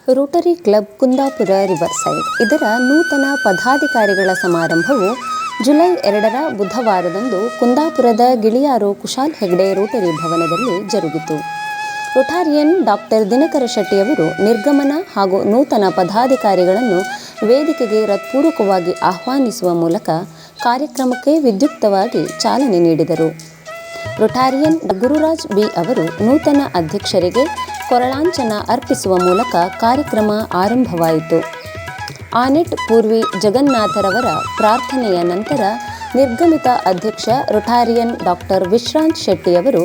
Rotary club Kundapura riverside ಇದರ ನೂತನ ಪದಾಧಿಕಾರಿಗಳ ಸಮಾರಂಭವು ಜುಲೈ 2ರ ಬುಧವಾರದಂದು ಕುಂದಾಪುರದ ಗಿಳಿಯಾರು ಕುಶಾಲ್ ಹೆಗ್ಡೆ ರೋಟರಿ ಭವನದಲ್ಲಿ ಜರುಗಿತು. ರೋಟಾರಿಯನ್ ಡಾಕ್ಟರ್ ದಿನಕರ ಶೆಟ್ಟಿಯವರು ನಿರ್ಗಮನ ಹಾಗೂ ನೂತನ ಪದಾಧಿಕಾರಿಗಳನ್ನು ವೇದಿಕೆಗೆ ಹೃತ್ಪೂರ್ವಕವಾಗಿ ಆಹ್ವಾನಿಸುವ ಮೂಲಕ ಕಾರ್ಯಕ್ರಮಕ್ಕೆ ವಿದ್ಯುಕ್ತವಾಗಿ ಚಾಲನೆ ನೀಡಿದರು. ರೋಟಾರಿಯನ್ ಗುರುರಾಜ್ ಬಿ ಅವರು ನೂತನ ಅಧ್ಯಕ್ಷರಿಗೆ ಕೊರಳಾಂಚನ ಅರ್ಪಿಸುವ ಮೂಲಕ ಕಾರ್ಯಕ್ರಮ ಆರಂಭವಾಯಿತು. ಆನೆಟ್ ಪೂರ್ವಿ ಜಗನ್ನಾಥರವರ ಪ್ರಾರ್ಥನೆಯ ನಂತರ ನಿರ್ಗಮಿತ ಅಧ್ಯಕ್ಷ ರೋಟಾರಿಯನ್ ಡಾಕ್ಟರ್ ವಿಶ್ರಾಂತ್ ಶೆಟ್ಟಿಯವರು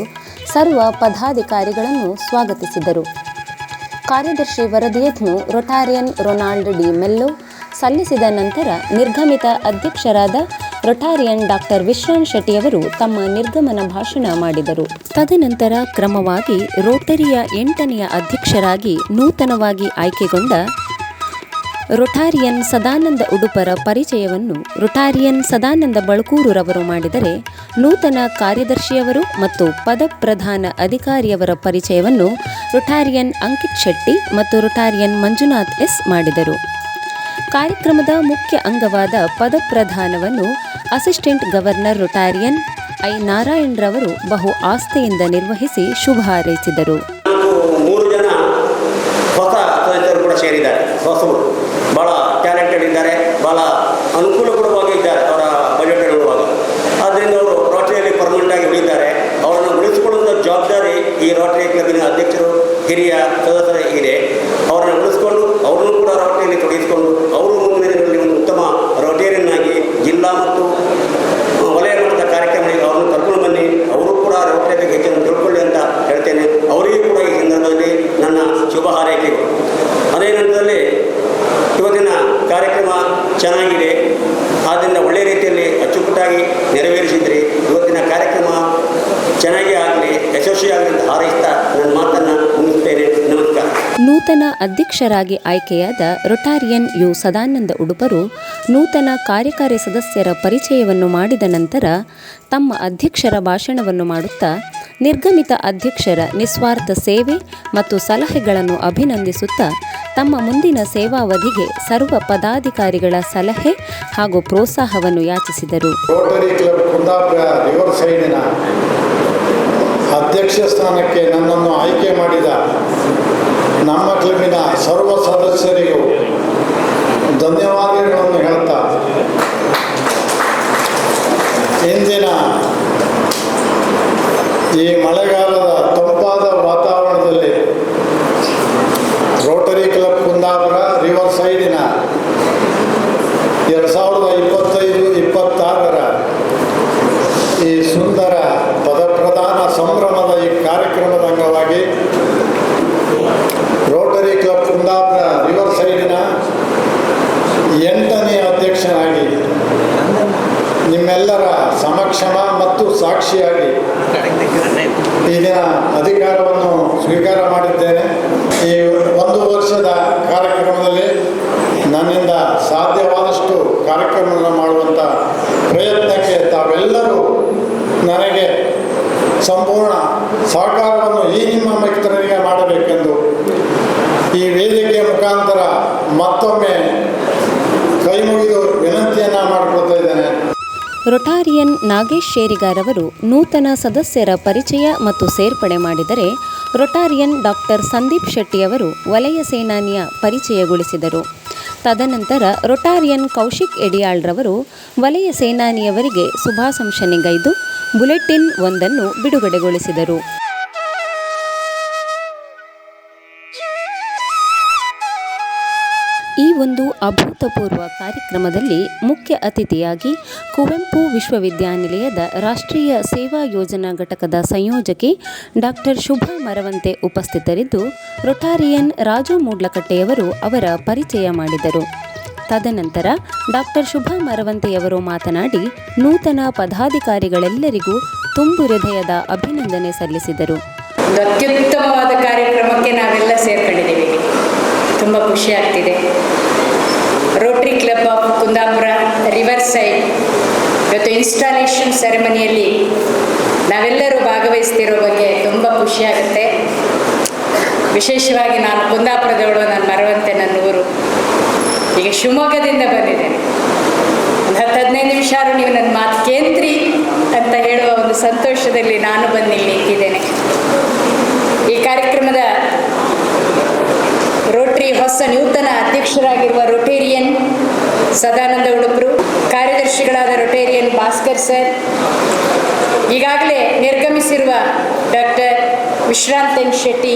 ಸರ್ವ ಪದಾಧಿಕಾರಿಗಳನ್ನು ಸ್ವಾಗತಿಸಿದರು. ಕಾರ್ಯದರ್ಶಿ ವರದಿಯನ್ನು ರೋಟಾರಿಯನ್ ರೊನಾಲ್ಡ್ ಡಿ ಮೆಲ್ಲೋ ಸಲ್ಲಿಸಿದ ನಂತರ ನಿರ್ಗಮಿತ ಅಧ್ಯಕ್ಷರಾದ ರೋಟಾರಿಯನ್ ಡಾಕ್ಟರ್ ವಿಶ್ರಾಂತ್ ಶೆಟ್ಟಿಯವರು ತಮ್ಮ ನಿರ್ಗಮನ ಭಾಷಣ ಮಾಡಿದರು. ತದನಂತರ ಕ್ರಮವಾಗಿ ರೋಟರಿಯ 8ನೇ ಅಧ್ಯಕ್ಷರಾಗಿ ನೂತನವಾಗಿ ಆಯ್ಕೆಗೊಂಡ ರೋಟಾರಿಯನ್ ಸದಾನಂದ ಉಡುಪರ ಪರಿಚಯವನ್ನು ರೋಟಾರಿಯನ್ ಸದಾನಂದ ಬಳಕೂರುರವರು ಮಾಡಿದರೆ, ನೂತನ ಕಾರ್ಯದರ್ಶಿಯವರು ಮತ್ತು ಪದಪ್ರಧಾನ ಅಧಿಕಾರಿಯವರ ಪರಿಚಯವನ್ನು ರೋಟಾರಿಯನ್ ಅಂಕಿತ್ ಶೆಟ್ಟಿ ಮತ್ತು ರೋಟಾರಿಯನ್ ಮಂಜುನಾಥ್ ಎಸ್ ಮಾಡಿದರು. ಕಾರ್ಯಕ್ರಮದ ಮುಖ್ಯ ಅಂಗವಾದ ಪದಪ್ರಧಾನವನ್ನು ಅಸಿಸ್ಟೆಂಟ್ ಗವರ್ನರ್ ರೋಟಾರಿಯನ್ ಐ ನಾರಾಯಣರವರು ಬಹು ಆಸ್ಥೆಯಿಂದ ನಿರ್ವಹಿಸಿ ಶುಭ ಹಾರೈಸಿದರು. 3 ಜನ ಹೊಸ ಸದಸ್ಯರು ಕೂಡ ಸೇರಿದ್ದಾರೆ. ಹೊಸವರು ಭಾಳ ಟ್ಯಾಲೆಂಟೆಡ್ ಇದ್ದಾರೆ, ಭಾಳ ಅನುಕೂಲಕರವಾಗಿ ಇದ್ದಾರೆ ಅವರ ಬಜೆಟ್ ಹೇಳುವಾಗ. ಆದ್ದರಿಂದ ಅವರು ರೋಟರಿಯಲ್ಲಿ ಪರ್ಮನೆಂಟ್ ಆಗಿ ಉಳಿದ್ದಾರೆ. ಅವರನ್ನು ಉಳಿಸಿಕೊಳ್ಳುವಂಥ ಜವಾಬ್ದಾರಿ ಈ ರೋಟರಿ ಕ್ಲಬ್ಬಿನ ಅಧ್ಯಕ್ಷರು ಹಿರಿಯ ಸದಸ್ಯರಿಗೆ. ಅವರನ್ನು ಉಳಿಸ್ಕೊಂಡು ಅವರನ್ನು ಕೂಡ ರೋಟರಿಯಲ್ಲಿ ತೊಡಗಿಸಿಕೊಂಡು ಅವರು ಮುಂದಿನ ದಿನಗಳಲ್ಲಿ ಒಂದು ಉತ್ತಮ ರೋಟರಿಯನ್ ಆಗಿ ಜಿಲ್ಲಾ ಮತ್ತು ವಲಯ ಮಟ್ಟದ ಕಾರ್ಯಕ್ರಮಗಳಿಗೆ ಅವರನ್ನು ಕರ್ಕೊಂಡು ಬನ್ನಿ, ಅವರು ಕೂಡ ರೋಟರಿ ಬಗ್ಗೆ ಹೆಚ್ಚನ್ನು ತಿಳ್ಕೊಳ್ಳಿ ಅಂತ ಹೇಳ್ತೇನೆ. ಅವರಿಗೂ ಕೂಡ ಈ ಸಂದರ್ಭದಲ್ಲಿ ನನ್ನ ಶುಭ ಹಾರೈಕೆಗಳು. ಅದೇ ನಂತರದಲ್ಲಿ ಇವತ್ತಿನ ಕಾರ್ಯಕ್ರಮ ಚೆನ್ನಾಗಿದೆ, ಆದ್ದರಿಂದ ಒಳ್ಳೆಯ ರೀತಿಯಲ್ಲಿ ಅಚ್ಚುಕಟ್ಟಾಗಿ ನೆರವೇರಿಸಿದ್ರಿ. ಇವತ್ತಿನ ಕಾರ್ಯಕ್ರಮ ಚೆನ್ನಾಗಿ ಆಗಲಿ, ಯಶಸ್ವಿಯಾಗಲಿ ಅಂತ ಹಾರೈಸ್ತಾ ನನ್ನ ಮಾತನ್ನು ಮುಗಿಸ್ತೇನೆ. ನಮಸ್ಕಾರ. ನೂತನ ಅಧ್ಯಕ್ಷರಾಗಿ ಆಯ್ಕೆಯಾದ ರೋಟಾರಿಯನ್ ಯು ಸದಾನಂದ ಉಡುಪರು ನೂತನ ಕಾರ್ಯಕಾರಿ ಸದಸ್ಯರ ಪರಿಚಯವನ್ನು ಮಾಡಿದ ನಂತರ ತಮ್ಮ ಅಧ್ಯಕ್ಷರ ಭಾಷಣವನ್ನು ಮಾಡುತ್ತಾ ನಿರ್ಗಮಿತ ಅಧ್ಯಕ್ಷರ ನಿಸ್ವಾರ್ಥ ಸೇವೆ ಮತ್ತು ಸಲಹೆಗಳನ್ನು ಅಭಿನಂದಿಸುತ್ತಾ ತಮ್ಮ ಮುಂದಿನ ಸೇವಾವಧಿಗೆ ಸರ್ವ ಪದಾಧಿಕಾರಿಗಳ ಸಲಹೆ ಹಾಗೂ ಪ್ರೋತ್ಸಾಹವನ್ನು ಯಾಚಿಸಿದರು. ರೋಟರಿ ಕ್ಲಬ್ ಕುಂದಾಪುರ ರಿವರ್ಸೈಡಿನ ಅಧ್ಯಕ್ಷ ಸ್ಥಾನಕ್ಕೆ ನನ್ನನ್ನು ಆಯ್ಕೆ ಮಾಡಿದ ನಮ್ಮ ಕ್ಲಬ್ಬಿನ ಸರ್ವ ಸದಸ್ಯರಿಗೂ ಧನ್ಯವಾದಗಳನ್ನು ಹೇಳ್ತಾ, ಇಂದಿನ ಈ ಮಳೆಗಾಲದ ತಂಪಾದ ವಾತಾವರಣದಲ್ಲಿ ರೋಟರಿ ಕ್ಲಬ್ ಕುಂದಾಪುರ ರಿವರ್ಸೈಡಿನ 2025-26ರ ಈ ಸುಂದರ ಪದಪ್ರಧಾನ ಸಂಭ್ರಮದ ಈ ಕಾರ್ಯಕ್ರಮದ ಅಂಗವಾಗಿ ರೋಟರಿ ಕ್ಲಬ್ ಕುಂದಾಪುರ ರಿವರ್ಸೈಡಿನ 8ನೇ ಅಧ್ಯಕ್ಷನಾಗಿ ನಿಮ್ಮೆಲ್ಲರ ಸಮಕ್ಷಮ ಮತ್ತು ಸಾಕ್ಷಿಯಾಗಿ ಈ ದಿನ ಅಧಿಕಾರವನ್ನು ಸ್ವೀಕಾರ ಮಾಡಿದ್ದೇನೆ. ಈ 1 ವರ್ಷದ ಕಾರ್ಯಕ್ರಮದಲ್ಲಿ ನನ್ನಿಂದ ಸಾಧ್ಯವಾದಷ್ಟು ಕಾರ್ಯಕ್ರಮವನ್ನು ಮಾಡುವಂಥ ಪ್ರಯತ್ನಕ್ಕೆ ತಾವೆಲ್ಲರೂ ನನಗೆ ಸಂಪೂರ್ಣ ಸಹಕಾರವನ್ನು ಈ ನಿಮ್ಮ ಮಿತ್ರರಿಗೆ ಮಾಡಬೇಕೆಂದು ಈ ವೇದಿಕೆಯ ಮುಖಾಂತರ ಮತ್ತೊಮ್ಮೆ ಕೈ ಮುಗಿದು ವಿನಂತಿಯನ್ನು ಮಾಡಿಕೊಳ್ತಾ ಇದ್ದೇನೆ. ರೋಟಾರಿಯನ್ ನಾಗೇಶ್ ಶೇರಿಗಾರವರು ನೂತನ ಸದಸ್ಯರ ಪರಿಚಯ ಮತ್ತು ಸೇರ್ಪಡೆ ಮಾಡಿದರೆ, ರೋಟಾರಿಯನ್ ಡಾಕ್ಟರ್ ಸಂದೀಪ್ ಶೆಟ್ಟಿಯವರು ವಲಯ ಸೇನಾನಿಯ ಪರಿಚಯಗೊಳಿಸಿದರು. ತದನಂತರ ರೋಟಾರಿಯನ್ ಕೌಶಿಕ್ ಎಡಿಯಾಳ್ರವರು ವಲಯ ಸೇನಾನಿಯವರಿಗೆ ಶುಭಾಶಂಸನೆಗೈದು ಬುಲೆಟಿನ್ ಒಂದನ್ನು ಬಿಡುಗಡೆಗೊಳಿಸಿದರು. ಈ ಒಂದು ಅಭೂತಪೂರ್ವ ಕಾರ್ಯಕ್ರಮದಲ್ಲಿ ಮುಖ್ಯ ಅತಿಥಿಯಾಗಿ ಕುವೆಂಪು ವಿಶ್ವವಿದ್ಯಾನಿಲಯದ ರಾಷ್ಟ್ರೀಯ ಸೇವಾ ಯೋಜನಾ ಘಟಕದ ಸಂಯೋಜಕಿ ಡಾಕ್ಟರ್ ಶುಭಾ ಮರವಂತೆ ಉಪಸ್ಥಿತರಿದ್ದು, ರೋಟಾರಿಯನ್ ರಾಜು ಮೂಡ್ಲಕಟ್ಟೆಯವರು ಅವರ ಪರಿಚಯ ಮಾಡಿದರು. ತದನಂತರ ಡಾಕ್ಟರ್ ಶುಭಾ ಮರವಂತೆಯವರು ಮಾತನಾಡಿ ನೂತನ ಪದಾಧಿಕಾರಿಗಳೆಲ್ಲರಿಗೂ ತುಂಬು ಹೃದಯದ ಅಭಿನಂದನೆ ಸಲ್ಲಿಸಿದರು. ಅತ್ಯುತ್ತಮವಾದ ಕಾರ್ಯಕ್ರಮಕ್ಕೆ ನಾವೆಲ್ಲ ಸೇರ್ಕೊಂಡಿದ್ದೀವಿ. ತುಂಬ ಖುಷಿ ಆಗ್ತಿದೆ. Rotary club of Kundapura riverside ಇವತ್ತು ಇನ್ಸ್ಟಾಲೇಷನ್ ಸೆರೆಮನಿಯಲ್ಲಿ ನಾವೆಲ್ಲರೂ ಭಾಗವಹಿಸ್ತಿರೋ ಬಗ್ಗೆ ತುಂಬ ಖುಷಿಯಾಗುತ್ತೆ. ವಿಶೇಷವಾಗಿ ನಾನು ಕುಂದಾಪುರದವಳು, ನನ್ನ ಈಗ ಶಿವಮೊಗ್ಗದಿಂದ ಬಂದಿದ್ದೇನೆ. ಒಂದು 10-15 ನಿಮಿಷ ನೀವು ನನ್ನ ಮಾತು ಕೇಂದ್ರಿ ಅಂತ ಹೇಳುವ ಒಂದು ಸಂತೋಷದಲ್ಲಿ ನಾನು ಬಂದು ಇಲ್ಲಿ ನಿಂತಿದ್ದೇನೆ. ಈ ಕಾರ್ಯಕ್ರಮದ ರೋಟರಿ ಹೊಸ ನೂತನ ಅಧ್ಯಕ್ಷರಾಗಿರುವ ರೋಟೇರಿಯನ್ ಸದಾನಂದ ಉಡುಪರು, ಕಾರ್ಯದರ್ಶಿಗಳಾದ ರೋಟೇರಿಯನ್ ಭಾಸ್ಕರ್ ಸರ್, ಈಗಾಗಲೇ ನಿರ್ಗಮಿಸಿರುವ doctor Vishrant N Shetty,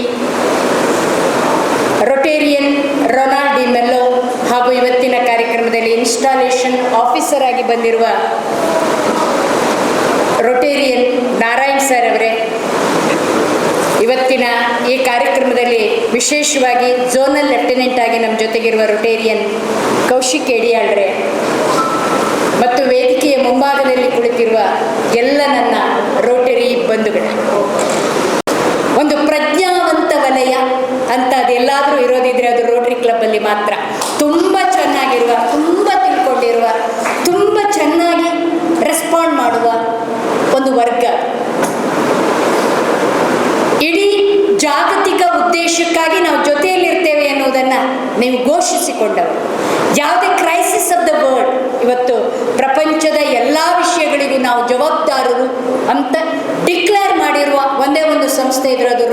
rotarian Ronald D'Mello ಹಾಗೂ ಇವತ್ತಿನ ಕಾರ್ಯಕ್ರಮದಲ್ಲಿ ಇನ್ಸ್ಟಾಲೇಷನ್ ಆಫೀಸರ್ ಆಗಿ ಬಂದಿರುವ ರೊಟೇರಿಯನ್ ನಾರಾಯಣ್ ಸರ್ ಅವರೇ, ಇವತ್ತಿನ ಈ ಕಾರ್ಯಕ್ರಮದಲ್ಲಿ ವಿಶೇಷವಾಗಿ ಝೋನಲ್ ಲೆಫ್ಟಿನೆಂಟ್ ಆಗಿ ನಮ್ಮ ಜೊತೆಗಿರುವ ರೊಟೇರಿಯನ್ ಕೌಶಿಕ್ ಎಡಿಯಾಳ್ರೆ ಮತ್ತು ವೇದಿಕೆಯ ಮುಂಭಾಗದಲ್ಲಿ ಕುಳಿತಿರುವ ಎಲ್ಲ ನನ್ನ ರೋಟರಿ ಬಂಧುಗಳು, ಒಂದು ಪ್ರಜ್ಞಾವಂತ ವಲಯ ಅಂತ ಅದೆಲ್ಲಾದರೂ ಇರೋದಿದ್ರೆ ಅದು ರೋಟರಿ ಕ್ಲಬ್ಬಲ್ಲಿ ಮಾತ್ರ. ತುಂಬ ಚೆನ್ನಾಗಿರುವ, ತುಂಬ ತಿಳ್ಕೊಂಡಿರುವ, ತುಂಬ ಚೆನ್ನಾಗಿ ರೆಸ್ಪಾಂಡ್ ಮಾಡುವ ಒಂದು ವರ್ಗ. ಇಡೀ ಜಾಗತಿಕ ಉದ್ದೇಶಕ್ಕಾಗಿ ನಾವು ಜೊತೆಯಲ್ಲಿರ್ತೇವೆ ಎನ್ನುವುದನ್ನು ನೀವು ಘೋಷಿಸಿಕೊಂಡವರು. ಯಾವುದೇ ಕ್ರೈಸಿಸ್ ಆಫ್ ದ ವರ್ಲ್ಡ್, ಇವತ್ತು ಪ್ರಪಂಚದ ಎಲ್ಲ ವಿಷಯಗಳಿಗೂ ನಾವು ಜವಾಬ್ದಾರರು ಅಂತ ಡಿಕ್ಲೇರ್ ಮಾಡಿರುವ ಒಂದೇ ಒಂದು ಸಂಸ್ಥೆ ಇದ್ರೆ ಅದು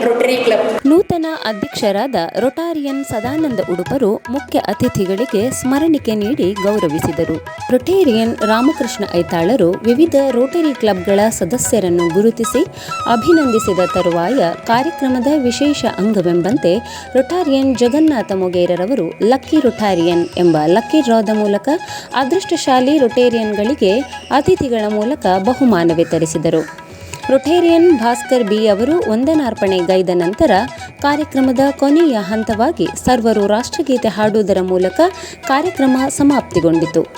ರೋಟರಿ ಕ್ಲಬ್. ನೂತನ ಅಧ್ಯಕ್ಷರಾದ ರೊಟಾರಿಯನ್ ಸದಾನಂದ ಉಡುಪರು ಮುಖ್ಯ ಅತಿಥಿಗಳಿಗೆ ಸ್ಮರಣಿಕೆ ನೀಡಿ ಗೌರವಿಸಿದರು. ರೊಟೇರಿಯನ್ ರಾಮಕೃಷ್ಣ ಐತಾಳರು ವಿವಿಧ ರೋಟರಿ ಕ್ಲಬ್ಗಳ ಸದಸ್ಯರನ್ನು ಗುರುತಿಸಿ ಅಭಿನಂದಿಸಿದ ತರುವಾಯ ಕಾರ್ಯಕ್ರಮದ ವಿಶೇಷ ಅಂಗವೆಂಬಂತೆ ರೊಟಾರಿಯನ್ ಜಗನ್ನಾಥ ಮೊಗೇರರವರು ಲಕ್ಕಿ ರೊಟಾರಿಯನ್ ಎಂಬ ಲಕ್ಕಿ ಡ್ರಾದ ಮೂಲಕ ಅದೃಷ್ಟಶಾಲಿ ರೊಟೇರಿಯನ್ಗಳಿಗೆ ಅತಿಥಿಗಳ ಮೂಲಕ ಬಹುಮಾನ ವಿತರಿಸಿದರು. ರೊಟೇರಿಯನ್ ಭಾಸ್ಕರ್ ಬಿ ಅವರು ವಂದನಾರ್ಪಣೆಗೈದ ನಂತರ ಕಾರ್ಯಕ್ರಮದ ಕೊನೆಯ ಹಂತವಾಗಿ ಸರ್ವರು ರಾಷ್ಟ್ರಗೀತೆ ಹಾಡುವುದರ ಮೂಲಕ ಕಾರ್ಯಕ್ರಮ ಸಮಾಪ್ತಿಗೊಂಡಿತು.